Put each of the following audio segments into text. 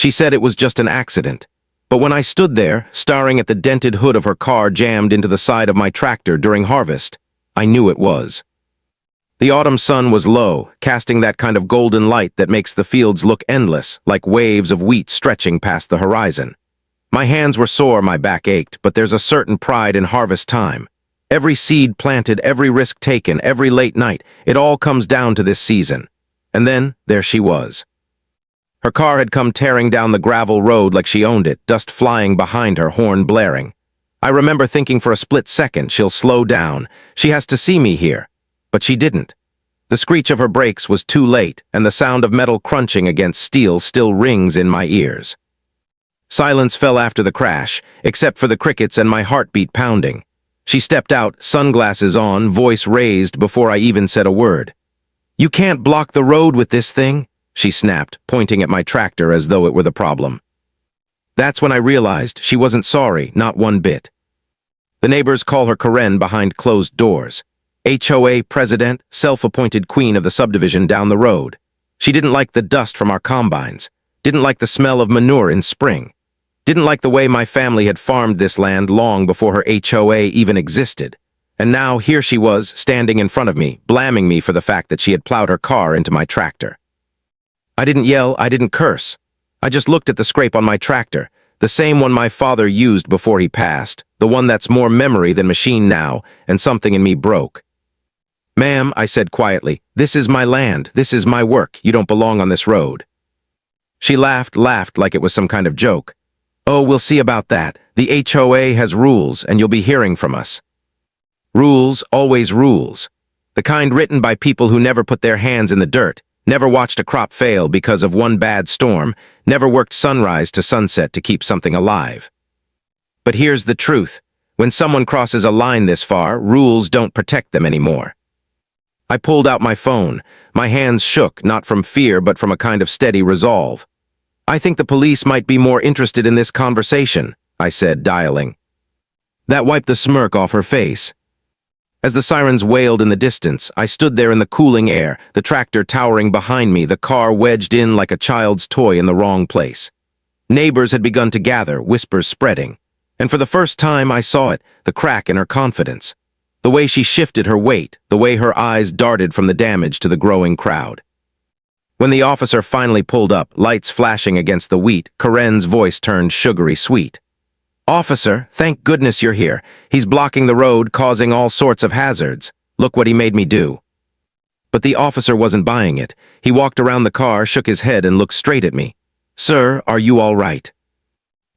She said it was just an accident. But when I stood there, staring at the dented hood of her car jammed into the side of my tractor during harvest, I knew it was. The autumn sun was low, casting that kind of golden light that makes the fields look endless, like waves of wheat stretching past the horizon. My hands were sore, my back ached, but there's a certain pride in harvest time. Every seed planted, every risk taken, every late night, it all comes down to this season. And then, there she was. Her car had come tearing down the gravel road like she owned it, dust flying behind her, horn blaring. I remember thinking for a split second, she'll slow down. She has to see me here. But she didn't. The screech of her brakes was too late, and the sound of metal crunching against steel still rings in my ears. Silence fell after the crash, except for the crickets and my heartbeat pounding. She stepped out, sunglasses on, voice raised before I even said a word. "You can't block the road with this thing," she snapped, pointing at my tractor as though it were the problem. That's when I realized she wasn't sorry, not one bit. The neighbors call her Karen behind closed doors. HOA president, self-appointed queen of the subdivision down the road. She didn't like the dust from our combines, didn't like the smell of manure in spring, didn't like the way my family had farmed this land long before her HOA even existed. And now here she was, standing in front of me, blaming me for the fact that she had plowed her car into my tractor. I didn't yell, I didn't curse. I just looked at the scrape on my tractor, the same one my father used before he passed, the one that's more memory than machine now, and something in me broke. "Ma'am," I said quietly, "this is my land, this is my work, you don't belong on this road." She laughed like it was some kind of joke. "Oh, we'll see about that. The HOA has rules, and you'll be hearing from us." Rules, always rules. The kind written by people who never put their hands in the dirt, never watched a crop fail because of one bad storm, never worked sunrise to sunset to keep something alive. But here's the truth. When someone crosses a line this far, rules don't protect them anymore. I pulled out my phone. My hands shook, not from fear, but from a kind of steady resolve. "I think the police might be more interested in this conversation," I said, dialing. That wiped the smirk off her face. As the sirens wailed in the distance, I stood there in the cooling air, the tractor towering behind me, the car wedged in like a child's toy in the wrong place. Neighbors had begun to gather, whispers spreading. And for the first time I saw it, the crack in her confidence. The way she shifted her weight, the way her eyes darted from the damage to the growing crowd. When the officer finally pulled up, lights flashing against the wheat, Karen's voice turned sugary sweet. "Officer, thank goodness you're here. He's blocking the road, causing all sorts of hazards. Look what he made me do." But the officer wasn't buying it. He walked around the car, shook his head, and looked straight at me. "Sir, are you all right?"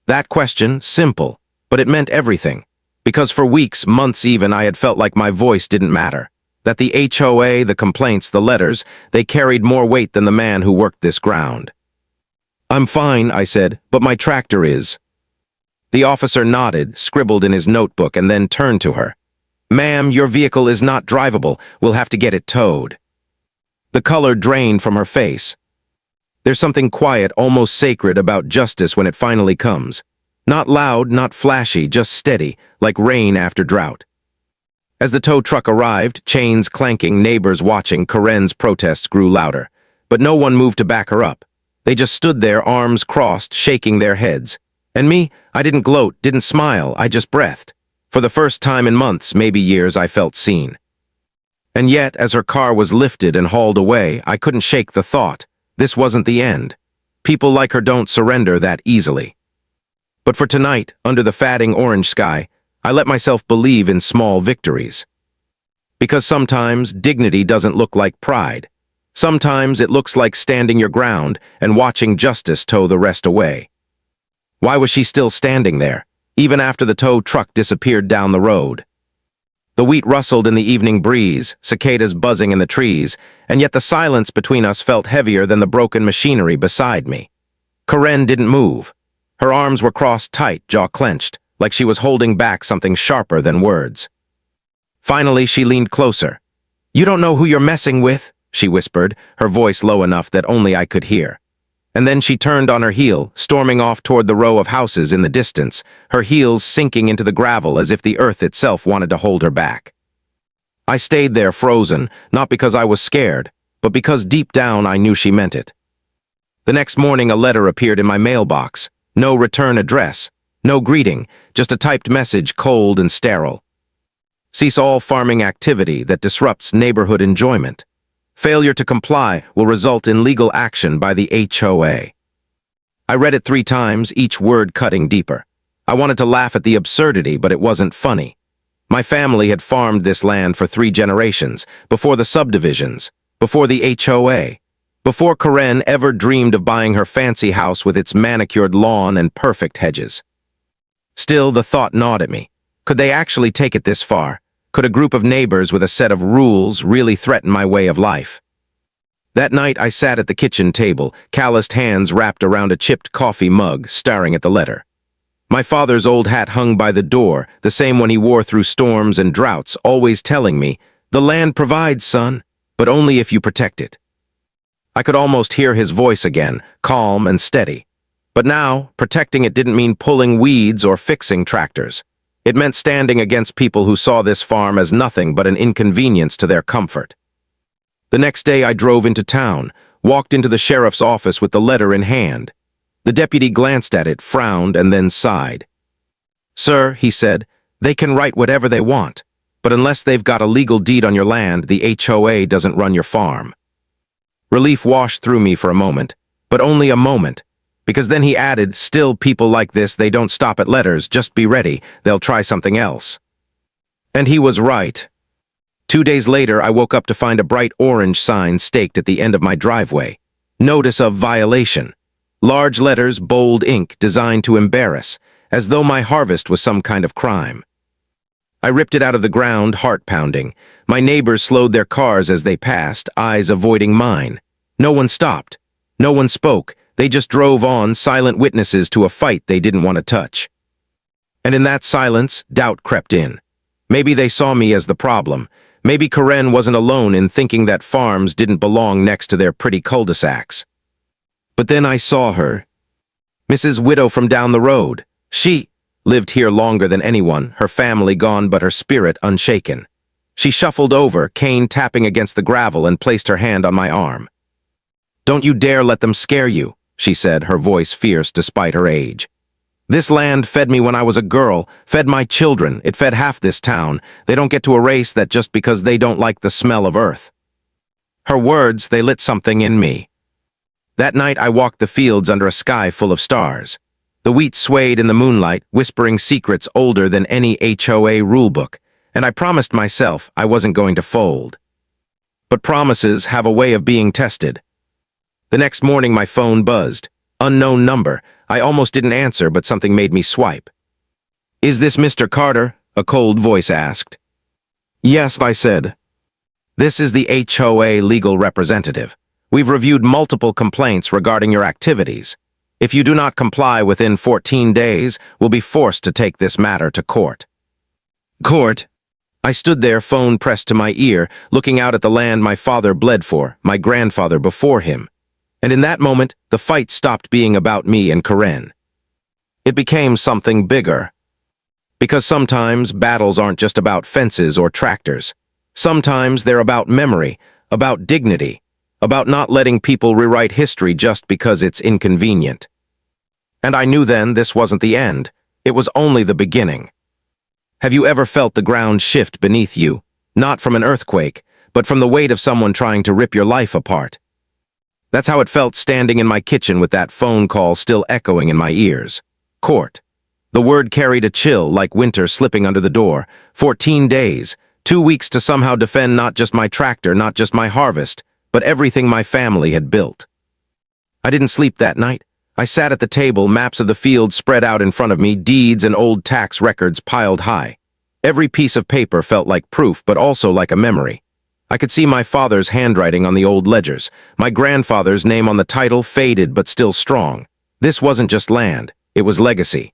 That question, simple, but it meant everything. Because for weeks, months even, I had felt like my voice didn't matter. That the HOA, the complaints, the letters, they carried more weight than the man who worked this ground. "I'm fine," I said, "but my tractor is." The officer nodded, scribbled in his notebook, and then turned to her. "Ma'am, your vehicle is not drivable. We'll have to get it towed." The color drained from her face. There's something quiet, almost sacred about justice when it finally comes. Not loud, not flashy, just steady, like rain after drought. As the tow truck arrived, chains clanking, neighbors watching, Karen's protests grew louder. But no one moved to back her up. They just stood there, arms crossed, shaking their heads. And me, I didn't gloat, didn't smile, I just breathed. For the first time in months, maybe years, I felt seen. And yet, as her car was lifted and hauled away, I couldn't shake the thought. This wasn't the end. People like her don't surrender that easily. But for tonight, under the fatting orange sky, I let myself believe in small victories. Because sometimes dignity doesn't look like pride. Sometimes it looks like standing your ground and watching justice tow the rest away. Why was she still standing there, even after the tow truck disappeared down the road? The wheat rustled in the evening breeze, cicadas buzzing in the trees, and yet the silence between us felt heavier than the broken machinery beside me. Karen didn't move. Her arms were crossed tight, jaw clenched, like she was holding back something sharper than words. Finally, she leaned closer. "You don't know who you're messing with," she whispered, her voice low enough that only I could hear. And then she turned on her heel, storming off toward the row of houses in the distance, her heels sinking into the gravel as if the earth itself wanted to hold her back. I stayed there frozen, not because I was scared, but because deep down I knew she meant it. The next morning, a letter appeared in my mailbox. No return address, no greeting, just a typed message, cold and sterile. Cease all farming activity that disrupts neighborhood enjoyment. Failure to comply will result in legal action by the HOA. I read it 3 times, each word cutting deeper. I wanted to laugh at the absurdity, but it wasn't funny. My family had farmed this land for 3 generations, before the subdivisions, before the HOA, before Karen ever dreamed of buying her fancy house with its manicured lawn and perfect hedges. Still, the thought gnawed at me. Could they actually take it this far? Could a group of neighbors with a set of rules really threaten my way of life? That night, I sat at the kitchen table, calloused hands wrapped around a chipped coffee mug, staring at the letter. My father's old hat hung by the door, the same one he wore through storms and droughts, always telling me, "The land provides, son, but only if you protect it." I could almost hear his voice again, calm and steady. But now, protecting it didn't mean pulling weeds or fixing tractors. It meant standing against people who saw this farm as nothing but an inconvenience to their comfort. The next day I drove into town, walked into the sheriff's office with the letter in hand. The deputy glanced at it, frowned, and then sighed. "Sir," he said, "they can write whatever they want, but unless they've got a legal deed on your land, the HOA doesn't run your farm." Relief washed through me for a moment, but only a moment, because then he added, "Still, people like this, they don't stop at letters, just be ready, they'll try something else." And he was right. 2 days later, I woke up to find a bright orange sign staked at the end of my driveway. Notice of violation. Large letters, bold ink, designed to embarrass, as though my harvest was some kind of crime. I ripped it out of the ground, heart pounding. My neighbors slowed their cars as they passed, eyes avoiding mine. No one stopped. No one spoke. They just drove on, silent witnesses to a fight they didn't want to touch. And in that silence, doubt crept in. Maybe they saw me as the problem. Maybe Karen wasn't alone in thinking that farms didn't belong next to their pretty cul-de-sacs. But then I saw her. Mrs. Widow from down the road. She lived here longer than anyone, her family gone but her spirit unshaken. She shuffled over, cane tapping against the gravel, and placed her hand on my arm. "Don't you dare let them scare you," she said, her voice fierce despite her age. "This land fed me when I was a girl, fed my children, it fed half this town. They don't get to erase that just because they don't like the smell of earth." Her words, they lit something in me. That night I walked the fields under a sky full of stars. The wheat swayed in the moonlight, whispering secrets older than any HOA rulebook, and I promised myself I wasn't going to fold. But promises have a way of being tested. The next morning my phone buzzed. Unknown number. I almost didn't answer, but something made me swipe. "Is this Mr. Carter?" a cold voice asked. "Yes," I said. "This is the HOA legal representative. We've reviewed multiple complaints regarding your activities. If you do not comply within 14 days, we'll be forced to take this matter to court." Court? I stood there, phone pressed to my ear, looking out at the land my father bled for, my grandfather before him. And in that moment, the fight stopped being about me and Karen. It became something bigger. Because sometimes battles aren't just about fences or tractors. Sometimes they're about memory, about dignity, about not letting people rewrite history just because it's inconvenient. And I knew then this wasn't the end. It was only the beginning. Have you ever felt the ground shift beneath you? Not from an earthquake, but from the weight of someone trying to rip your life apart. That's how it felt standing in my kitchen with that phone call still echoing in my ears. Court. The word carried a chill like winter slipping under the door. 14 days, 2 weeks to somehow defend not just my tractor, not just my harvest, but everything my family had built. I didn't sleep that night. I sat at the table, maps of the field spread out in front of me, deeds and old tax records piled high. Every piece of paper felt like proof, but also like a memory. I could see my father's handwriting on the old ledgers, my grandfather's name on the title, faded but still strong. This wasn't just land, it was legacy.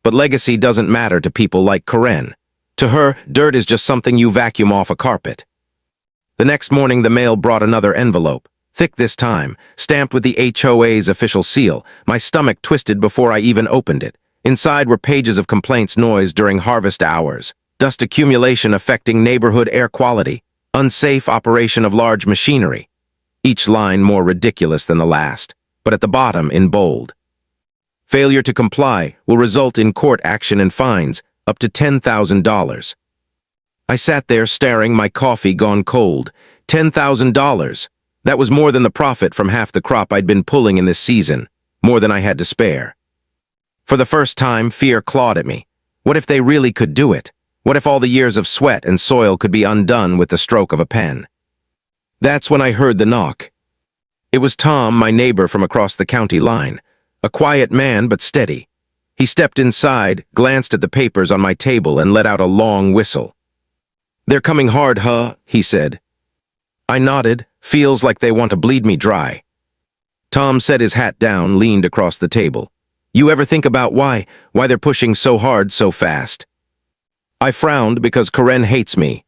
But legacy doesn't matter to people like Karen. To her, dirt is just something you vacuum off a carpet. The next morning, the mail brought another envelope. Thick this time, stamped with the HOA's official seal. My stomach twisted before I even opened it. Inside were pages of complaints noise during harvest hours, dust accumulation affecting neighborhood air quality, unsafe operation of large machinery. Each line more ridiculous than the last. but at the bottom in bold. Failure to comply will result in court action and fines up to $10,000. I sat there staring, my coffee gone cold. $10,000. That was more than the profit from half the crop I'd been pulling in this season, more than I had to spare. For the first time, fear clawed at me. What if they really could do it? What if all the years of sweat and soil could be undone with the stroke of a pen? That's when I heard the knock. It was Tom, my neighbor from across the county line. A quiet man, but steady. He stepped inside, glanced at the papers on my table, and let out a long whistle. "They're coming hard, huh?" he said. I nodded. "Feels like they want to bleed me dry." Tom set his hat down, leaned across the table. "You ever think about why they're pushing so hard so fast?" I frowned because Karen hates me.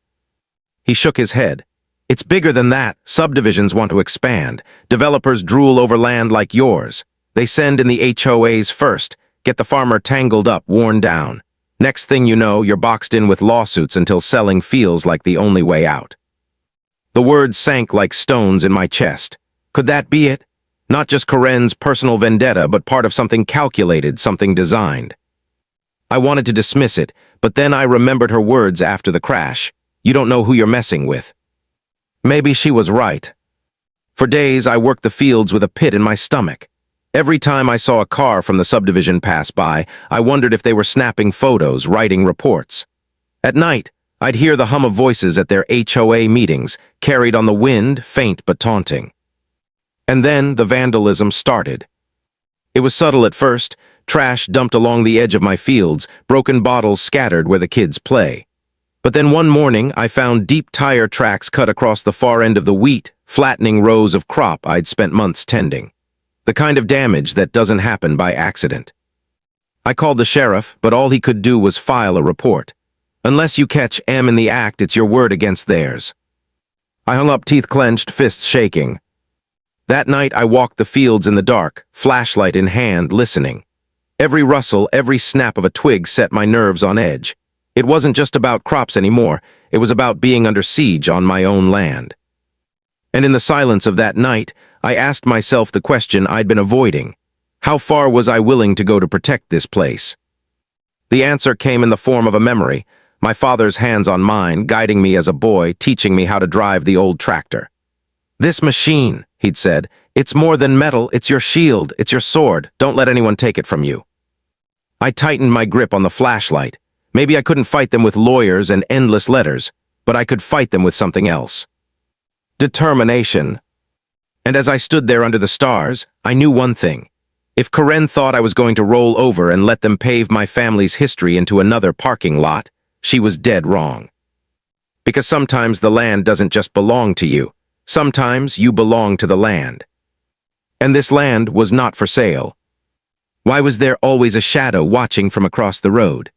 He shook his head. "It's bigger than that. Subdivisions want to expand. Developers drool over land like yours. They send in the HOAs first, get the farmer tangled up, worn down. Next thing you know, you're boxed in with lawsuits until selling feels like the only way out." The words sank like stones in my chest. Could that be it? Not just Karen's personal vendetta, but part of something calculated, something designed. I wanted to dismiss it, but then I remembered her words after the crash. "You don't know who you're messing with." Maybe she was right. For days, I worked the fields with a pit in my stomach. Every time I saw a car from the subdivision pass by, I wondered if they were snapping photos, writing reports. At night, I'd hear the hum of voices at their HOA meetings, carried on the wind, faint but taunting. And then the vandalism started. It was subtle at first, trash dumped along the edge of my fields, broken bottles scattered where the kids play. But then one morning, I found deep tire tracks cut across the far end of the wheat, flattening rows of crop I'd spent months tending. The kind of damage that doesn't happen by accident. I called the sheriff, but all he could do was file a report. Unless you catch M in the act, it's your word against theirs. I hung up, teeth clenched, fists shaking. That night, I walked the fields in the dark, flashlight in hand, listening. Every rustle, every snap of a twig set my nerves on edge. It wasn't just about crops anymore. It was about being under siege on my own land. And in the silence of that night, I asked myself the question I'd been avoiding. How far was I willing to go to protect this place? The answer came in the form of a memory, my father's hands on mine, guiding me as a boy, teaching me how to drive the old tractor. "This machine," he'd said, "it's more than metal, it's your shield, it's your sword. Don't let anyone take it from you." I tightened my grip on the flashlight. Maybe I couldn't fight them with lawyers and endless letters, but I could fight them with something else. Determination. And as I stood there under the stars, I knew one thing. If Karen thought I was going to roll over and let them pave my family's history into another parking lot, she was dead wrong. Because sometimes the land doesn't just belong to you. Sometimes you belong to the land. And this land was not for sale. Why was there always a shadow watching from across the road?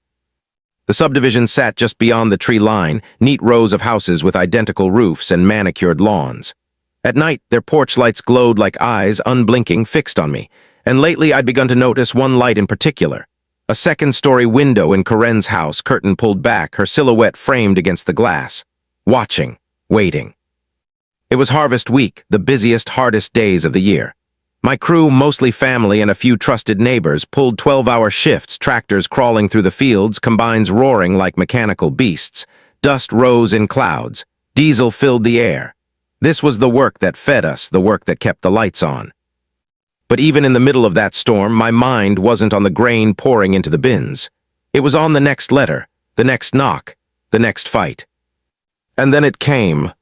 The subdivision sat just beyond the tree line, neat rows of houses with identical roofs and manicured lawns. At night, their porch lights glowed like eyes, unblinking, fixed on me. And lately, I'd begun to notice one light in particular. A second-story window in Karen's house, curtain pulled back, her silhouette framed against the glass. Watching, waiting. It was harvest week, the busiest, hardest days of the year. My crew, mostly family and a few trusted neighbors, pulled 12-hour shifts, tractors crawling through the fields, combines roaring like mechanical beasts. Dust rose in clouds. Diesel filled the air. This was the work that fed us, the work that kept the lights on. But even in the middle of that storm, my mind wasn't on the grain pouring into the bins. It was on the next letter, the next knock, the next fight. And then it came.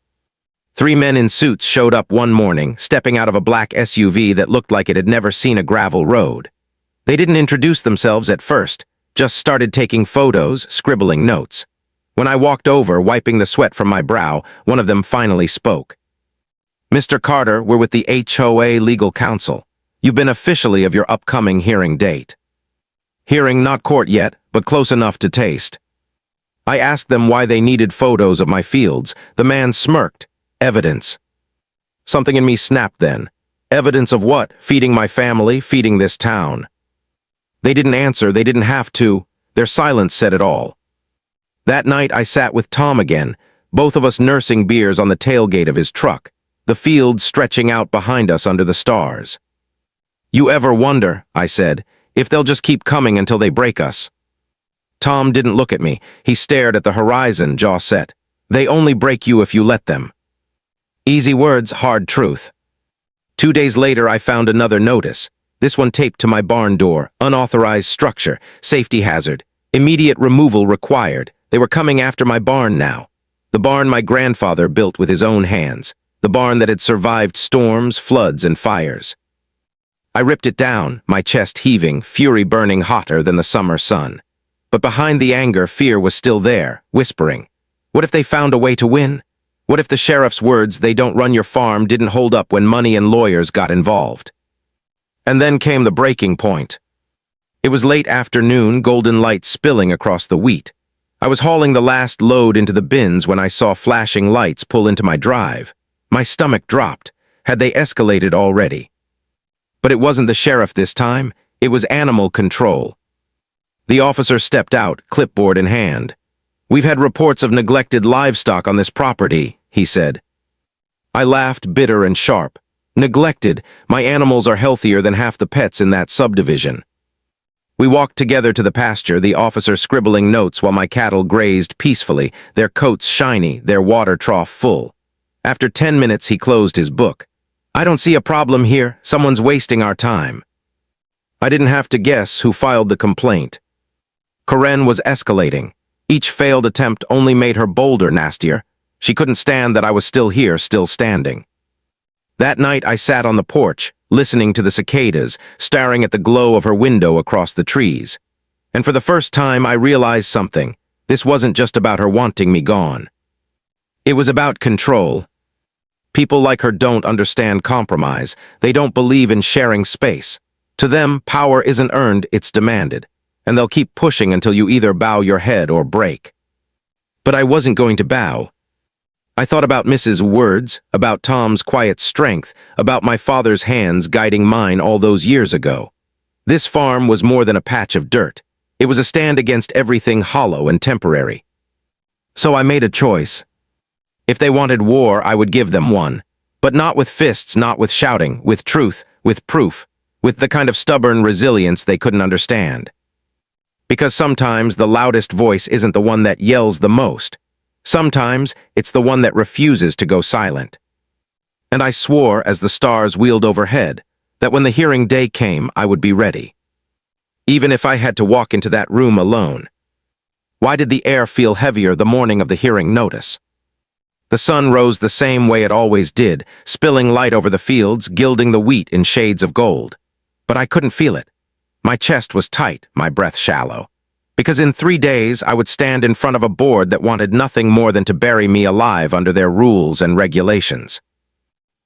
3 men in suits showed up one morning, stepping out of a black SUV that looked like it had never seen a gravel road. They didn't introduce themselves at first, just started taking photos, scribbling notes. When I walked over, wiping the sweat from my brow, one of them finally spoke. "Mr. Carter, we're with the HOA legal counsel. You've been officially of your upcoming hearing date." Hearing, not court yet, but close enough to taste. I asked them why they needed photos of my fields. The man smirked. Evidence. Something in me snapped then. Evidence of what? Feeding my family, feeding this town. They didn't answer, they didn't have to. Their silence said it all. That night I sat with Tom again, both of us nursing beers on the tailgate of his truck, the fields stretching out behind us under the stars. You ever wonder, I said, if they'll just keep coming until they break us? Tom didn't look at me. He stared at the horizon, jaw set. They only break you if you let them. Easy words, hard truth. 2 days later, I found another notice. This one taped to my barn door. Unauthorized structure. Safety hazard. Immediate removal required. They were coming after my barn now. The barn my grandfather built with his own hands. The barn that had survived storms, floods, and fires. I ripped it down, my chest heaving, fury burning hotter than the summer sun. But behind the anger, fear was still there, whispering. What if they found a way to win? What if the sheriff's words, "they don't run your farm," didn't hold up when money and lawyers got involved? And then came the breaking point. It was late afternoon, golden light spilling across the wheat. I was hauling the last load into the bins when I saw flashing lights pull into my drive. My stomach dropped. Had they escalated already? But it wasn't the sheriff this time. It was animal control. The officer stepped out, clipboard in hand. "We've had reports of neglected livestock on this property," he said. I laughed, bitter and sharp. Neglected? My animals are healthier than half the pets in that subdivision. We walked together to the pasture, the officer scribbling notes while my cattle grazed peacefully, their coats shiny, their water trough full. After 10 minutes, he closed his book. "I don't see a problem here. Someone's wasting our time." I didn't have to guess who filed the complaint. Karen was escalating. Each failed attempt only made her bolder, nastier. She couldn't stand that I was still here, still standing. That night I sat on the porch, listening to the cicadas, staring at the glow of her window across the trees. And for the first time I realized something. This wasn't just about her wanting me gone. It was about control. People like her don't understand compromise. They don't believe in sharing space. To them, power isn't earned, it's demanded. And they'll keep pushing until you either bow your head or break. But I wasn't going to bow. I thought about Mrs. Words, about Tom's quiet strength, about my father's hands guiding mine all those years ago. This farm was more than a patch of dirt. It was a stand against everything hollow and temporary. So I made a choice. If they wanted war, I would give them one. But not with fists, not with shouting, with truth, with proof, with the kind of stubborn resilience they couldn't understand. Because sometimes the loudest voice isn't the one that yells the most. Sometimes it's the one that refuses to go silent. And I swore as the stars wheeled overhead that when the hearing day came, I would be ready. Even if I had to walk into that room alone. Why did the air feel heavier the morning of the hearing notice? The sun rose the same way it always did, spilling light over the fields, gilding the wheat in shades of gold. But I couldn't feel it. My chest was tight, my breath shallow. Because in 3 days, I would stand in front of a board that wanted nothing more than to bury me alive under their rules and regulations.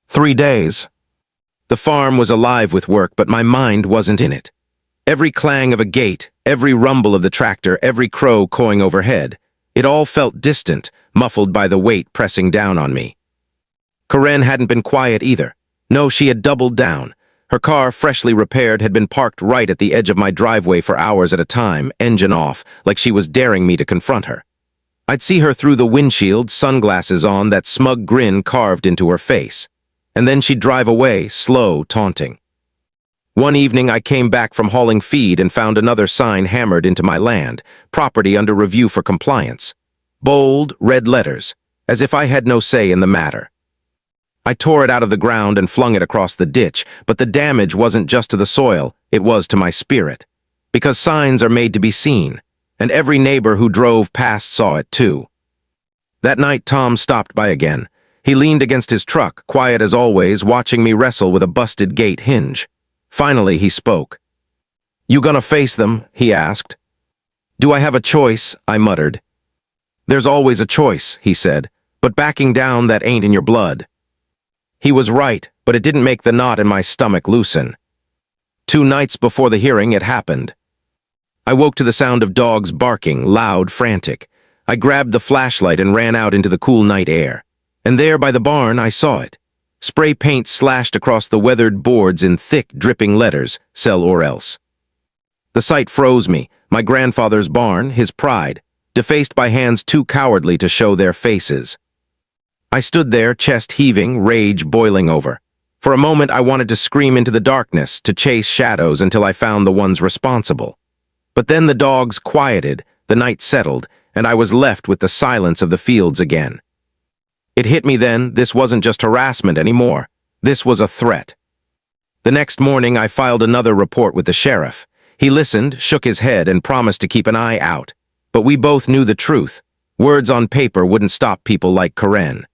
3 days. The farm was alive with work, but my mind wasn't in it. Every clang of a gate, every rumble of the tractor, every crow cawing overhead, it all felt distant, muffled by the weight pressing down on me. Karen hadn't been quiet either. No, she had doubled down. Her car, freshly repaired, had been parked right at the edge of my driveway for hours at a time, engine off, like she was daring me to confront her. I'd see her through the windshield, sunglasses on, that smug grin carved into her face. And then she'd drive away, slow, taunting. One evening I came back from hauling feed and found another sign hammered into my land, property under review for compliance. Bold, red letters, as if I had no say in the matter. I tore it out of the ground and flung it across the ditch, but the damage wasn't just to the soil, it was to my spirit. Because signs are made to be seen, and every neighbor who drove past saw it too. That night Tom stopped by again. He leaned against his truck, quiet as always, watching me wrestle with a busted gate hinge. Finally he spoke. "You gonna face them?" he asked. "Do I have a choice?" I muttered. "There's always a choice," he said, "but backing down, that ain't in your blood." He was right, but it didn't make the knot in my stomach loosen. 2 nights before the hearing, it happened. I woke to the sound of dogs barking, loud, frantic. I grabbed the flashlight and ran out into the cool night air. And there, by the barn, I saw it. Spray paint slashed across the weathered boards in thick, dripping letters, "Sell or else." The sight froze me. My grandfather's barn, his pride, defaced by hands too cowardly to show their faces. I stood there, chest heaving, rage boiling over. For a moment, I wanted to scream into the darkness, to chase shadows until I found the ones responsible. But then the dogs quieted, the night settled, and I was left with the silence of the fields again. It hit me then, this wasn't just harassment anymore. This was a threat. The next morning, I filed another report with the sheriff. He listened, shook his head, and promised to keep an eye out. But we both knew the truth. Words on paper wouldn't stop people like Karen.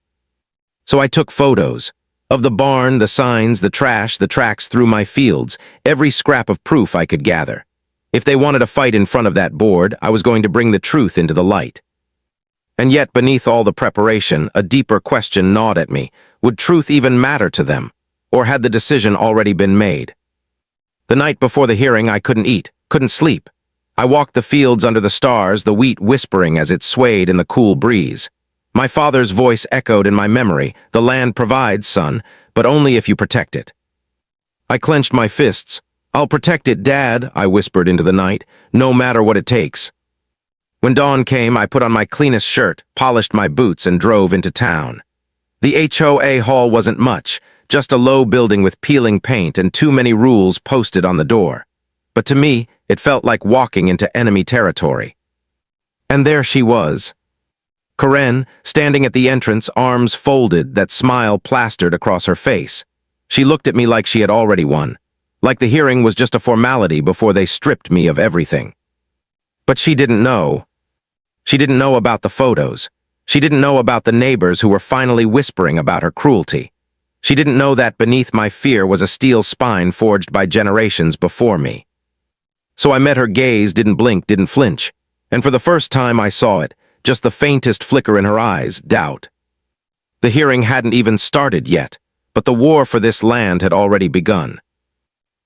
So I took photos. Of the barn, the signs, the trash, the tracks through my fields, every scrap of proof I could gather. If they wanted a fight in front of that board, I was going to bring the truth into the light. And yet, beneath all the preparation, a deeper question gnawed at me. Would truth even matter to them? Or had the decision already been made? The night before the hearing, I couldn't eat, couldn't sleep. I walked the fields under the stars, the wheat whispering as it swayed in the cool breeze. My father's voice echoed in my memory, "The land provides, son, but only if you protect it." I clenched my fists. "I'll protect it, Dad," I whispered into the night, "no matter what it takes." When dawn came, I put on my cleanest shirt, polished my boots, and drove into town. The HOA hall wasn't much, just a low building with peeling paint and too many rules posted on the door. But to me, it felt like walking into enemy territory. And there she was. Karen, standing at the entrance, arms folded, that smile plastered across her face. She looked at me like she had already won, like the hearing was just a formality before they stripped me of everything. But she didn't know. She didn't know about the photos. She didn't know about the neighbors who were finally whispering about her cruelty. She didn't know that beneath my fear was a steel spine forged by generations before me. So I met her gaze, didn't blink, didn't flinch. And for the first time I saw it, just the faintest flicker in her eyes, doubt. The hearing hadn't even started yet, but the war for this land had already begun.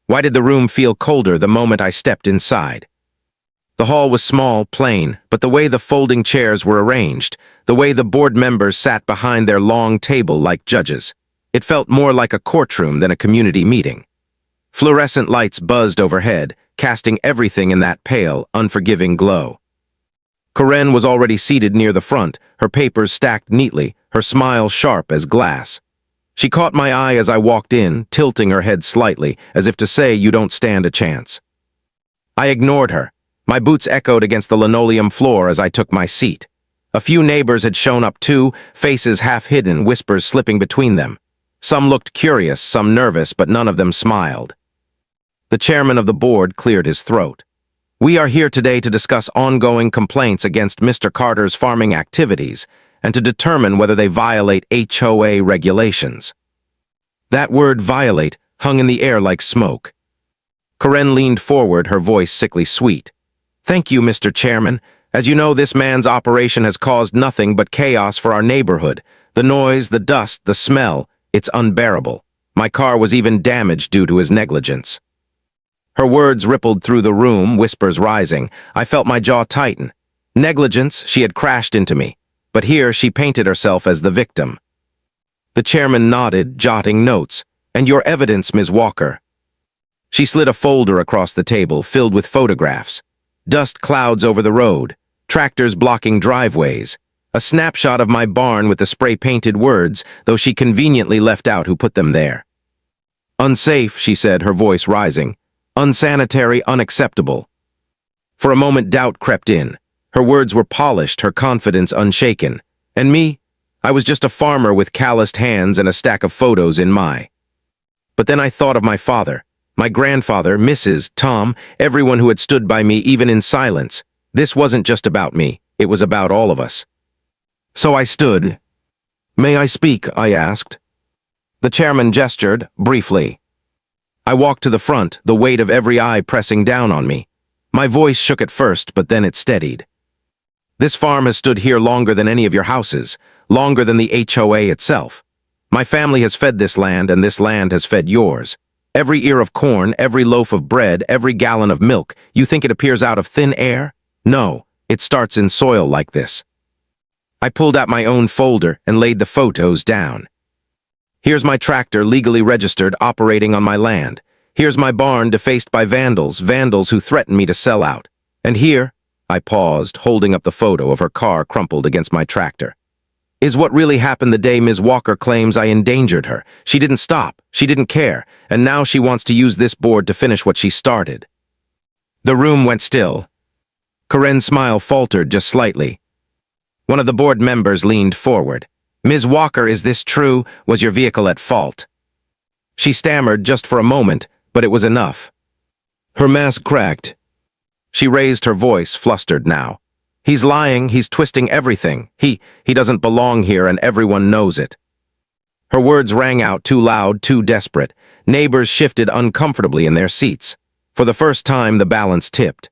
Why did the room feel colder the moment I stepped inside? The hall was small, plain, but the way the folding chairs were arranged, the way the board members sat behind their long table like judges, it felt more like a courtroom than a community meeting. Fluorescent lights buzzed overhead, casting everything in that pale, unforgiving glow. Karen was already seated near the front, her papers stacked neatly, her smile sharp as glass. She caught my eye as I walked in, tilting her head slightly, as if to say, "You don't stand a chance." I ignored her. My boots echoed against the linoleum floor as I took my seat. A few neighbors had shown up too, faces half hidden, whispers slipping between them. Some looked curious, some nervous, but none of them smiled. The chairman of the board cleared his throat. "We are here today to discuss ongoing complaints against Mr. Carter's farming activities and to determine whether they violate HOA regulations." That word violate hung in the air like smoke. Karen leaned forward, her voice sickly sweet. "Thank you, Mr. Chairman. As you know, this man's operation has caused nothing but chaos for our neighborhood. The noise, the dust, the smell, it's unbearable. My car was even damaged due to his negligence." Her words rippled through the room, whispers rising. I felt my jaw tighten. Negligence, she had crashed into me. But here she painted herself as the victim. The chairman nodded, jotting notes. "And your evidence, Ms. Walker." She slid a folder across the table, filled with photographs. Dust clouds over the road, tractors blocking driveways, a snapshot of my barn with the spray-painted words, though she conveniently left out who put them there. "Unsafe," she said, her voice rising. "Unsanitary, unacceptable." For a moment doubt crept in. Her words were polished, her confidence unshaken. And me? I was just a farmer with calloused hands and a stack of photos in my. But then I thought of my father, my grandfather, Mrs., Tom, everyone who had stood by me even in silence. This wasn't just about me, it was about all of us. So I stood. "May I speak?" I asked. The chairman gestured, briefly. I walked to the front, the weight of every eye pressing down on me. My voice shook at first, but then it steadied. "This farm has stood here longer than any of your houses, longer than the HOA itself. My family has fed this land, and this land has fed yours. Every ear of corn, every loaf of bread, every gallon of milk, you think it appears out of thin air? No, it starts in soil like this." I pulled out my own folder and laid the photos down. Here's my tractor legally registered, operating on my land. Here's my barn defaced by vandals who threatened me to sell out. And here, I paused, holding up the photo of her car crumpled against my tractor. Is what really happened the day Ms. Walker claims I endangered her. She didn't stop, she didn't care, and now she wants to use this board to finish what she started. The room went still. Corinne's smile faltered just slightly. One of the board members leaned forward. Ms. Walker, is this true? Was your vehicle at fault? She stammered just for a moment, but it was enough. Her mask cracked. She raised her voice, flustered now. He's lying, he's twisting everything. He doesn't belong here and everyone knows it. Her words rang out too loud, too desperate. Neighbors shifted uncomfortably in their seats. For the first time, the balance tipped.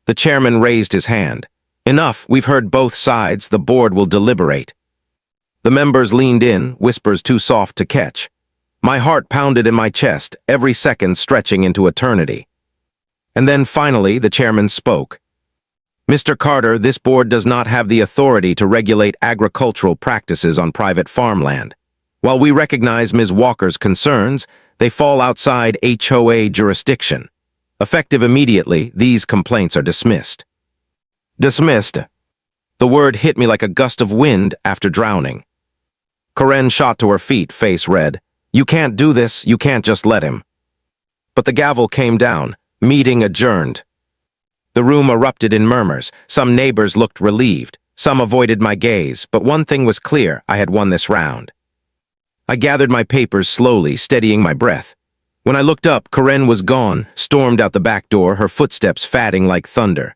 The chairman raised his hand. Enough, we've heard both sides, the board will deliberate. The members leaned in, whispers too soft to catch. My heart pounded in my chest, every second stretching into eternity. And then finally, the chairman spoke. Mr. Carter, this board does not have the authority to regulate agricultural practices on private farmland. While we recognize Ms. Walker's concerns, they fall outside HOA jurisdiction. Effective immediately, these complaints are dismissed. Dismissed. The word hit me like a gust of wind after drowning. Corinne shot to her feet, face red. You can't do this, you can't just let him. But the gavel came down. Meeting adjourned. The room erupted in murmurs. Some neighbors looked relieved. Some avoided my gaze, but one thing was clear, I had won this round. I gathered my papers slowly, steadying my breath. When I looked up, Corinne was gone, stormed out the back door, her footsteps fatting like thunder.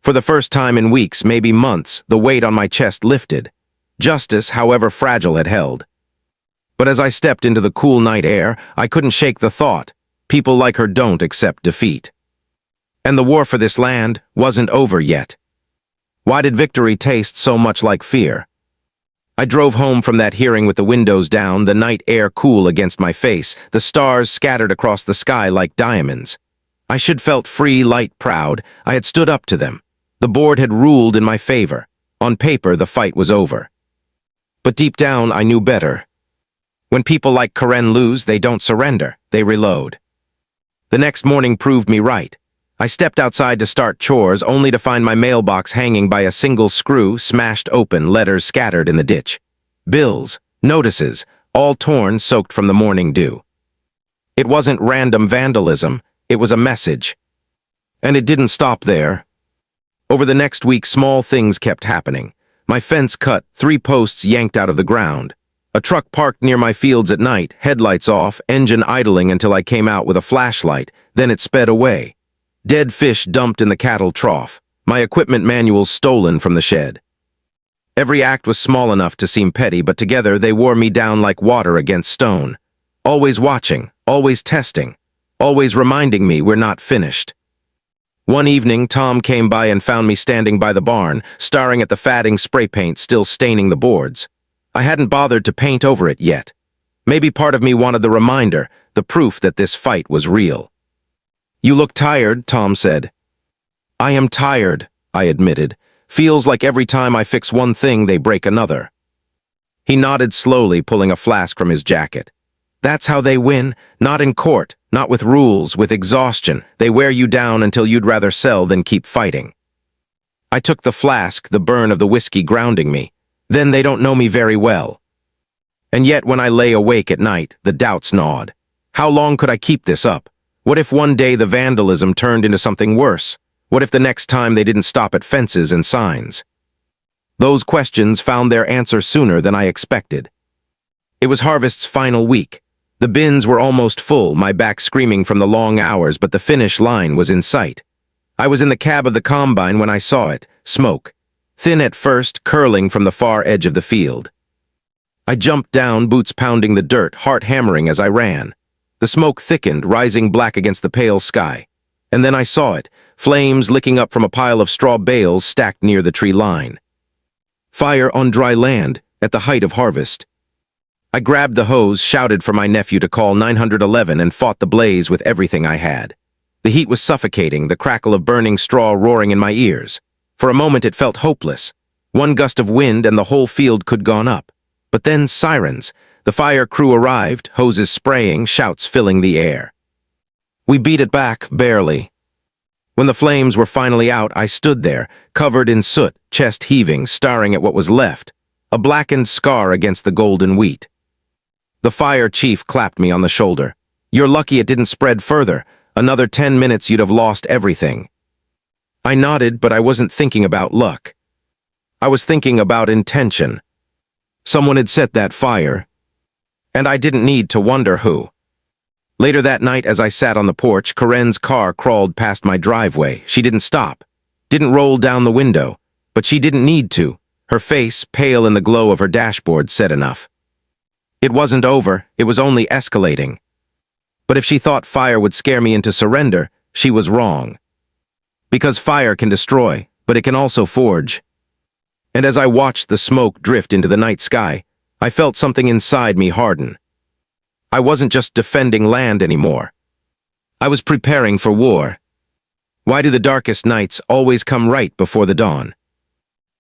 For the first time in weeks, maybe months, the weight on my chest lifted. Justice, however fragile, had held. But as I stepped into the cool night air, I couldn't shake the thought. People like her don't accept defeat. And the war for this land wasn't over yet. Why did victory taste so much like fear? I drove home from that hearing with the windows down, the night air cool against my face, the stars scattered across the sky like diamonds. I should felt free, light, proud. I had stood up to them. The board had ruled in my favor. On paper, the fight was over. But deep down, I knew better. When people like Corinne lose, they don't surrender, they reload. The next morning proved me right. I stepped outside to start chores, only to find my mailbox hanging by a single screw, smashed open, letters scattered in the ditch. Bills, notices, all torn, soaked from the morning dew. It wasn't random vandalism, it was a message. And it didn't stop there. Over the next week, small things kept happening. My fence cut, 3 posts yanked out of the ground. A truck parked near my fields at night, headlights off, engine idling until I came out with a flashlight, then it sped away. Dead fish dumped in the cattle trough, my equipment manuals stolen from the shed. Every act was small enough to seem petty, but together they wore me down like water against stone. Always watching, always testing, always reminding me we're not finished. One evening, Tom came by and found me standing by the barn, staring at the fading spray paint still staining the boards. I hadn't bothered to paint over it yet. Maybe part of me wanted the reminder, the proof that this fight was real. You look tired, Tom said. I am tired, I admitted. Feels like every time I fix one thing, they break another. He nodded slowly, pulling a flask from his jacket. That's how they win, not in court, not with rules, with exhaustion. They wear you down until you'd rather sell than keep fighting. I took the flask, the burn of the whiskey grounding me. Then they don't know me very well. And yet when I lay awake at night, the doubts gnawed. How long could I keep this up? What if one day the vandalism turned into something worse? What if the next time they didn't stop at fences and signs? Those questions found their answer sooner than I expected. It was harvest's final week. The bins were almost full, my back screaming from the long hours, but the finish line was in sight. I was in the cab of the combine when I saw it, smoke. Thin at first, curling from the far edge of the field. I jumped down, boots pounding the dirt, heart hammering as I ran. The smoke thickened, rising black against the pale sky. And then I saw it, flames licking up from a pile of straw bales stacked near the tree line. Fire on dry land, at the height of harvest. I grabbed the hose, shouted for my nephew to call 911 and fought the blaze with everything I had. The heat was suffocating, the crackle of burning straw roaring in my ears. For a moment it felt hopeless. One gust of wind and the whole field could gone up. But then sirens. The fire crew arrived, hoses spraying, shouts filling the air. We beat it back, barely. When the flames were finally out, I stood there, covered in soot, chest heaving, staring at what was left. a blackened scar against the golden wheat. The fire chief clapped me on the shoulder. "You're lucky it didn't spread further. Another 10 minutes you'd have lost everything." I nodded, but I wasn't thinking about luck. I was thinking about intention. Someone had set that fire, and I didn't need to wonder who. Later that night, as I sat on the porch, Karen's car crawled past my driveway. She didn't stop, didn't roll down the window, but she didn't need to. Her face, pale in the glow of her dashboard, said enough. It wasn't over, it was only escalating. But if she thought fire would scare me into surrender, she was wrong. Because fire can destroy, but it can also forge. And as I watched the smoke drift into the night sky, I felt something inside me harden. I wasn't just defending land anymore. I was preparing for war. Why do the darkest nights always come right before the dawn?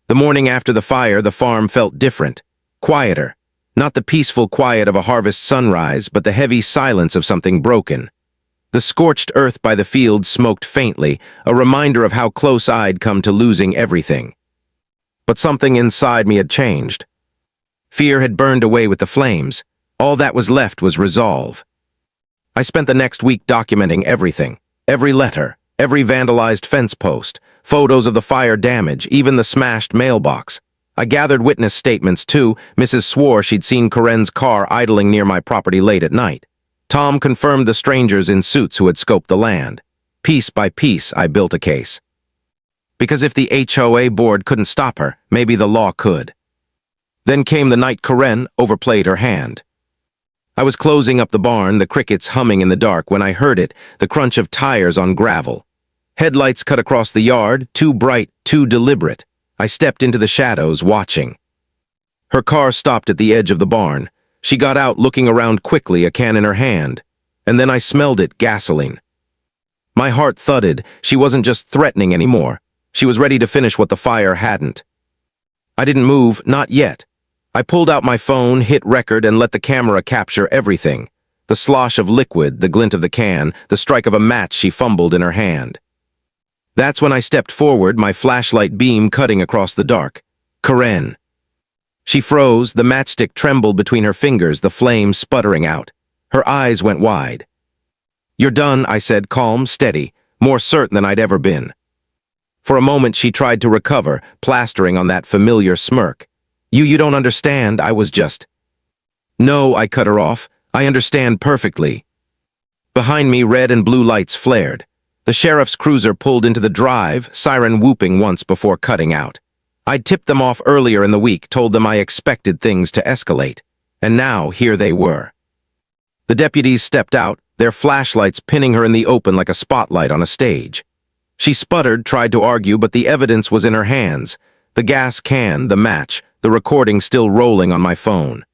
The morning after the fire, the farm felt different, quieter. Not the peaceful quiet of a harvest sunrise, but the heavy silence of something broken. The scorched earth by the field smoked faintly, a reminder of how close I'd come to losing everything. But something inside me had changed. Fear had burned away with the flames. All that was left was resolve. I spent the next week documenting everything, every letter, every vandalized fence post, photos of the fire damage, even the smashed mailbox. I gathered witness statements too. Mrs. swore she'd seen Karen's car idling near my property late at night. Tom confirmed the strangers in suits who had scoped the land. Piece by piece, I built a case. Because if the HOA board couldn't stop her, maybe the law could. Then came the night Karen overplayed her hand. I was closing up the barn, the crickets humming in the dark, when I heard it, the crunch of tires on gravel. Headlights cut across the yard, too bright, too deliberate. I stepped into the shadows, watching. Her car stopped at the edge of the barn. She got out, looking around quickly, a can in her hand. And then I smelled it, gasoline. My heart thudded. She wasn't just threatening anymore. She was ready to finish what the fire hadn't. I didn't move, not yet. I pulled out my phone, hit record, and let the camera capture everything. The slosh of liquid, the glint of the can, the strike of a match she fumbled in her hand. That's when I stepped forward, my flashlight beam cutting across the dark. Karen. She froze, the matchstick trembled between her fingers, the flame sputtering out. Her eyes went wide. "You're done," I said, calm, steady, more certain than I'd ever been. For a moment she tried to recover, plastering on that familiar smirk. You don't understand, I was just..." "No," I cut her off, "I understand perfectly." Behind me, red and blue lights flared. The sheriff's cruiser pulled into the drive, siren whooping once before cutting out. I'd tipped them off earlier in the week, told them I expected things to escalate. And now, here they were. The deputies stepped out, their flashlights pinning her in the open like a spotlight on a stage. She sputtered, tried to argue, but the evidence was in her hands. The gas can, the match, the recording still rolling on my phone.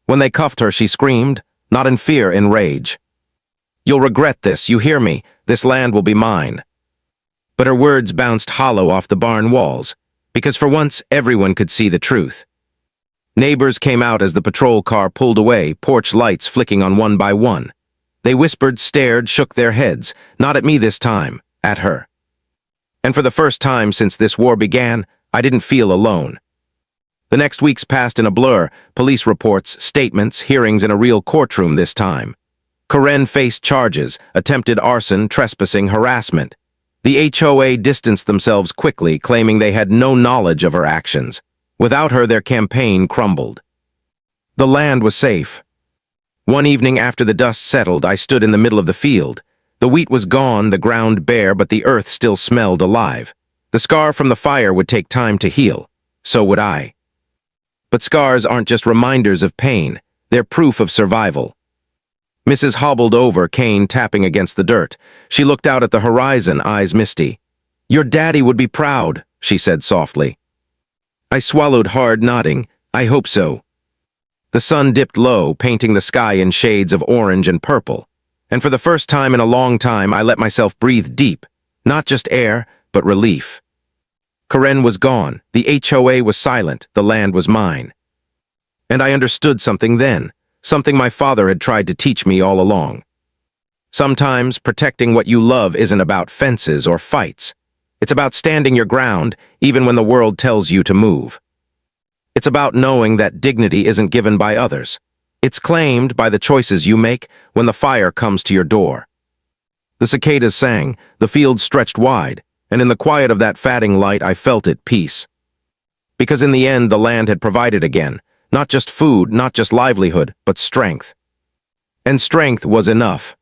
When they cuffed her, she screamed, not in fear, in rage. "You'll regret this, you hear me? This land will be mine." But her words bounced hollow off the barn walls, because for once everyone could see the truth. Neighbors came out as the patrol car pulled away, porch lights flicking on one by one. They whispered, stared, shook their heads, not at me this time, at her. And for the first time since this war began, I didn't feel alone. The next weeks passed in a blur, police reports, statements, hearings in a real courtroom this time. Karen faced charges, attempted arson, trespassing, harassment. The HOA distanced themselves quickly, claiming they had no knowledge of her actions. Without her, their campaign crumbled. The land was safe. One evening after the dust settled, I stood in the middle of the field. The wheat was gone, the ground bare, but the earth still smelled alive. The scar from the fire would take time to heal. So would I. But scars aren't just reminders of pain. They're proof of survival. Mrs. hobbled over, cane tapping against the dirt. She looked out at the horizon, eyes misty. "Your daddy would be proud," she said softly. I swallowed hard, nodding. "I hope so." The sun dipped low, painting the sky in shades of orange and purple. And for the first time in a long time, I let myself breathe deep. Not just air, but relief. Karen was gone. The HOA was silent. The land was mine. And I understood something then. Something my father had tried to teach me all along. Sometimes protecting what you love isn't about fences or fights. It's about standing your ground, even when the world tells you to move. It's about knowing that dignity isn't given by others. It's claimed by the choices you make when the fire comes to your door. The cicadas sang, the fields stretched wide, and in the quiet of that fading light I felt at peace. Because in the end the land had provided again, not just food, not just livelihood, but strength. And strength was enough.